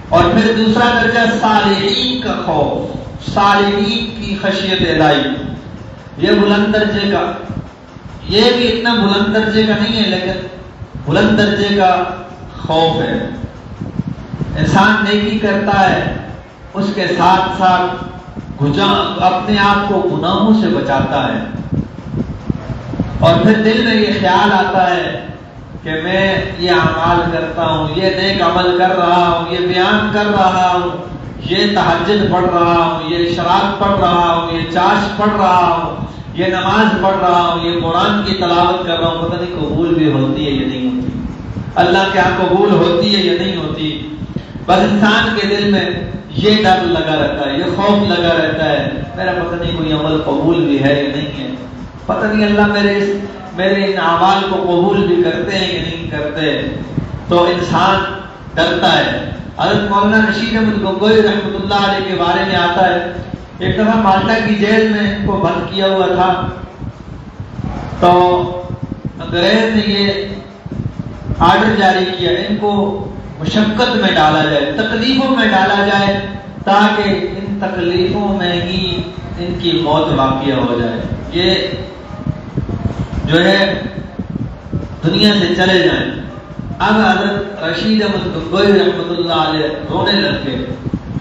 اور پھر دوسرا درجہ صالحین کا خوف، صالحین کی خشیت الہی، یہ بلند درجے کا، یہ بھی اتنا بلند درجے کا نہیں ہے لیکن بلند درجے کا خوف ہے۔ انسان نیکی کرتا ہے، اس کے ساتھ ساتھ اپنے آپ کو گناہوں سے بچاتا ہے، اور پھر دل میں یہ خیال آتا ہے کہ میں یہ اعمال کرتا ہوں، یہ نیک عمل کر رہا ہوں، یہ بیان کر رہا ہوں، یہ تہجد پڑھ رہا ہوں، یہ اشراق پڑھ رہا ہوں، یہ چاش پڑھ رہا ہوں، یہ نماز پڑھ رہا ہوں، یہ قرآن کی تلاوت کر رہا ہوں، پتہ نہیں قبول بھی ہوتی ہے یا نہیں ہوتی، اللہ کے ہاں قبول ہوتی ہے یا نہیں ہوتی۔ بس انسان کے دل میں یہ ڈر لگا رہتا ہے، یہ خوف لگا رہتا ہے، میرا پتہ نہیں کوئی عمل قبول بھی ہے یا نہیں ہے، پتہ نہیں اللہ میرے ان اعمال کو قبول بھی کرتے ہیں یا نہیں کرتے، تو انسان ڈرتا ہے۔ حضرت مولانا رشید احمد گنگوئی رحمۃ اللہ علیہ کے بارے میں آتا ہے، ایک دفعہ مالٹا کی جیل میں ان کو بند کیا ہوا تھا، تو انگریز نے یہ آرڈر جاری کیا ان کو مشقت میں ڈالا جائے، تکلیفوں میں ڈالا جائے، تاکہ ان تکلیفوں میں ہی ان کی موت واقع ہو جائے، یہ جو ہے دنیا سے چلے جائیں۔ اب حضرت رشید احمد گنگوئی رحمۃ اللہ علیہ رونے لگ گئے۔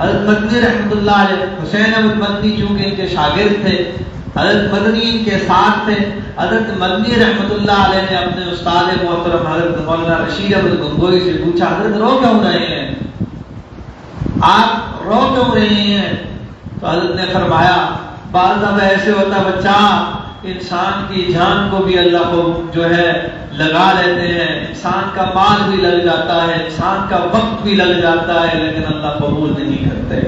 حضرت مدنی رحمۃ اللہ علیہ، حسین احمد مدنی چونکہ ان کے شاگرد تھے، حضرت مدنی ان کے ساتھ تھے، حضرت مدنی رحمۃ اللہ علیہ نے اپنے استاد محترم حضرت مولانا رشید احمد گنگوئی سے پوچھا، حضرت رو کیوں رہے ہیں، آپ رو کیوں رہے ہیں؟ تو حضرت نے فرمایا، بعض دفعہ ایسے ہوتا بچہ انسان کی جان کو بھی اللہ کو جو ہے لگا لیتے ہیں، انسان کا مال بھی لگ جاتا ہے، انسان کا وقت بھی لگ جاتا ہے، لیکن اللہ قبول نہیں کرتے،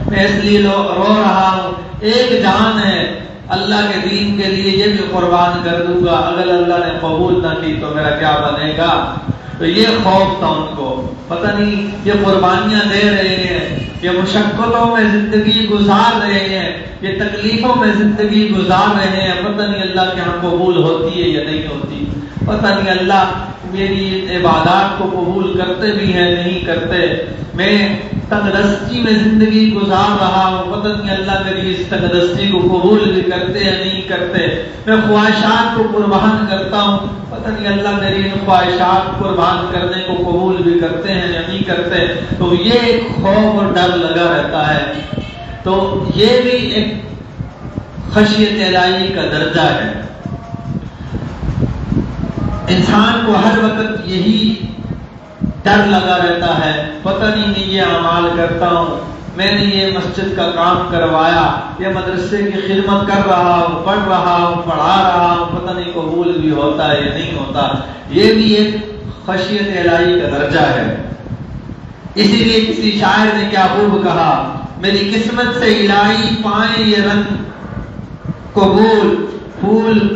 میں اس لیے رو رہا ہوں، ایک جان ہے اللہ کے دین کے لیے یہ بھی قربان کر دوں گا، اگر اللہ نے قبول نہ کی تو میرا کیا بنے گا؟ تو یہ خوف تھا ان کو، پتہ نہیں یہ قربانیاں دے رہے ہیں، یہ مشقتوں میں زندگی گزار رہے ہیں، یہ تکلیفوں میں زندگی گزار رہے ہیں، پتہ نہیں اللہ کے ہاں قبول ہوتی ہے یا نہیں ہوتی، پتہ نہیں اللہ میری عبادات کو قبول کرتے بھی ہیں نہیں کرتے، میں تنگ دستی میں زندگی گزار رہا ہوں، پتہ نہیں اللہ میری اس تنگ دستی کو قبول بھی کرتے یا نہیں کرتے، میں خواہشات کو قربان کرتا ہوں، پتہ نہیں اللہ میری ان خواہشات قربان کرنے کو قبول بھی کرتے ہیں یا نہیں کرتے، تو یہ ایک خوف اور ڈر لگا رہتا ہے۔ تو یہ بھی ایک خشیت الہی کا درجہ ہے، انسان کو ہر وقت یہی ڈر لگا رہتا ہے، پتہ نہیں میں یہ اعمال کرتا ہوں، میں نے یہ مسجد کا کام کروایا، یہ مدرسے کی خدمت کر رہا ہوں، پڑھ رہا ہوں، پڑھا رہا ہوں، پتہ نہیں قبول بھی ہوتا ہے یا نہیں ہوتا، یہ بھی ایک خشیت الہی کا درجہ ہے۔ اسی لیے کسی شاعر نے کیا خوب کہا، میری قسمت سے الہی پائیں یہ رنگ قبول، پھول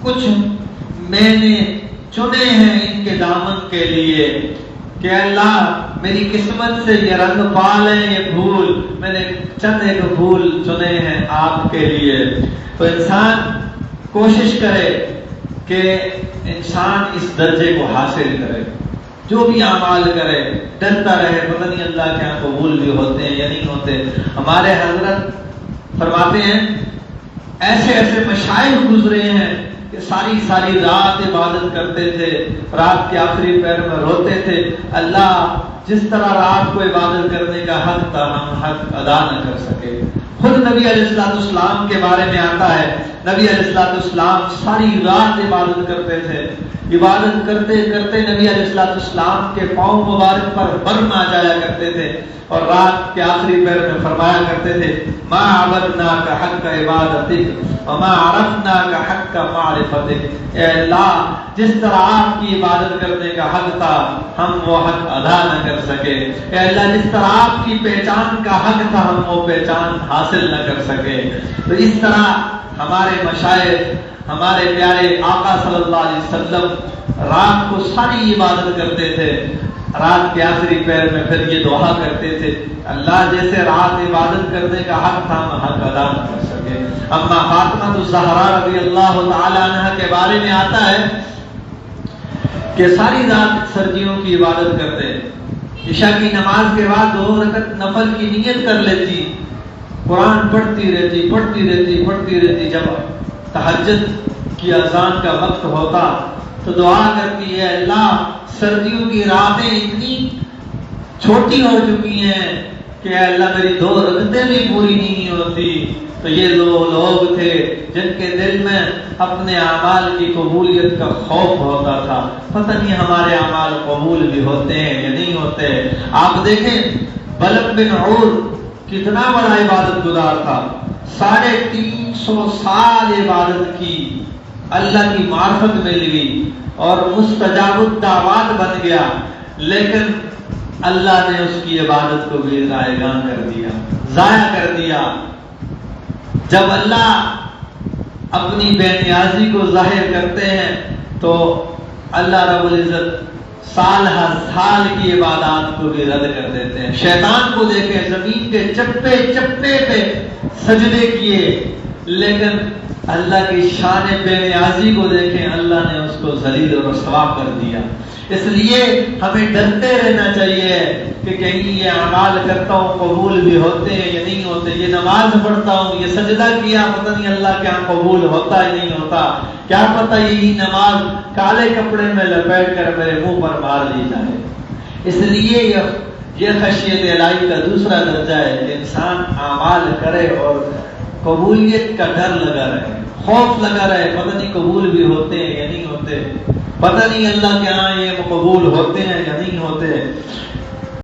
کچھ میں نے چنے ہیں ان کے دامن کے لیے، کہ اللہ میری قسمت سے یہ رنگ پالیں یہ پھول، میں نے چند ایک پھول چنے ہیں آپ کے لیے۔ تو انسان کوشش کرے کہ انسان اس درجے کو حاصل کرے، جو بھی اعمال کرے ڈرتا رہے، پتہ نہیں اللہ کے یہاں قبول بھی ہوتے ہیں یا نہیں ہوتے۔ ہمارے حضرت فرماتے ہیں ایسے ایسے مشائخ گزرے ہیں کہ ساری رات عبادت کرتے تھے، رات کے آخری پہر میں روتے تھے، اللہ جس طرح رات کو عبادت کرنے کا حق تھا ہم حق ادا نہ کر سکے۔ خود نبی علیہ السلام کے بارے میں آتا ہے، نبی علیہ السلام ساری رات عبادت کرتے تھے، عبادت کرتے کرتے نبی علیہ السلام کے پاؤں مبارک پر برن آ جایا کرتے تھے، اور رات کے آخری پہر میں فرمایا کرتے تھے ما عبدناک حق عبادتک وما عرفناک حق معرفتک، اے اللہ جس طرح آپ کی عبادت کرنے کا حق تھا ہم وہ حق ادا نہ کر سکے، اے اللہ جس طرح آپ کی پہچان کا حق تھا ہم وہ پہچان حاصل نہ کر سکے۔ تو اس طرح ہمارے مشائخ، ہمارے پیارے آقا صلی اللہ علیہ وسلم رات کو ساری عبادت کرتے تھے، رات کے آخری پہر میں پھر یہ دعا کرتے تھے اللہ جیسے رات عبادت کرنے کا حق تھا ہم حق ادا نہ کر سکے۔ اما فاطمہ الزہرا رضی اللہ تعالی عنہ کے بارے میں آتا ہے کہ ساری رات سردیوں کی عبادت کرتے، عشاء کی نماز کے بعد 2 رکعت نفل کی نیت کر لیتی، قرآن پڑھتی رہتی، جب تہجد کی اذان کا وقت ہوتا تو دعا کرتی ہے، اللہ سردیوں کی راتیں اتنی چھوٹی ہو چکی ہیں کہ اللہ میری 2 رکعتیں بھی پوری نہیں ہوتی۔ تو یہ لوگ تھے جن کے دل میں اپنے اعمال کی قبولیت کا خوف ہوتا تھا، پتہ نہیں ہمارے اعمال قبول بھی ہوتے ہیں یا نہیں ہوتے۔ آپ دیکھیں بلق بن عور کتنا بڑا عبادت گزار تھا، 350 سال عبادت کی، اللہ کی معرفت مل گئی اور مستجاب الدعوات بن گیا، لیکن اللہ نے اس کی عبادت کو بھی ضائع کر دیا۔ جب اللہ اپنی بے نیازی کو ظاہر کرتے ہیں تو اللہ رب العزت سال ہر سال کی عبادات کو بھی رد کر دیتے ہیں۔ شیطان کو دیکھیں، زمین کے چپے چپے پہ سجدے کیے، لیکن اللہ کی شان بے نیازی کو دیکھیں، اللہ نے اس کو ذلیل و رسوا کر دیا۔ اس لیے ہمیں ڈرتے رہنا چاہیے کہ کہیں یہ اعمال کرتا ہوں قبول بھی ہوتے ہیں یا نہیں ہوتے، یہ نماز پڑھتا ہوں، یہ سجدہ کیا، پتہ نہیں اللہ کے ہاں قبول ہوتا ہے نہیں ہوتا، کیا پتہ یہی نماز کالے کپڑے میں لپیٹ کر میرے منہ پر مار لی جائے۔ اس لیے یہ خشیت الہی کا دوسرا درجہ ہے کہ انسان اعمال کرے اور قبولیت کا ڈر لگا رہے، خوف لگا رہے، پتہ نہیں قبول بھی ہوتے ہیں یا نہیں ہوتے، پتہ نہیں اللہ کے ہاں یہ قبول ہوتے ہیں یا نہیں ہوتے۔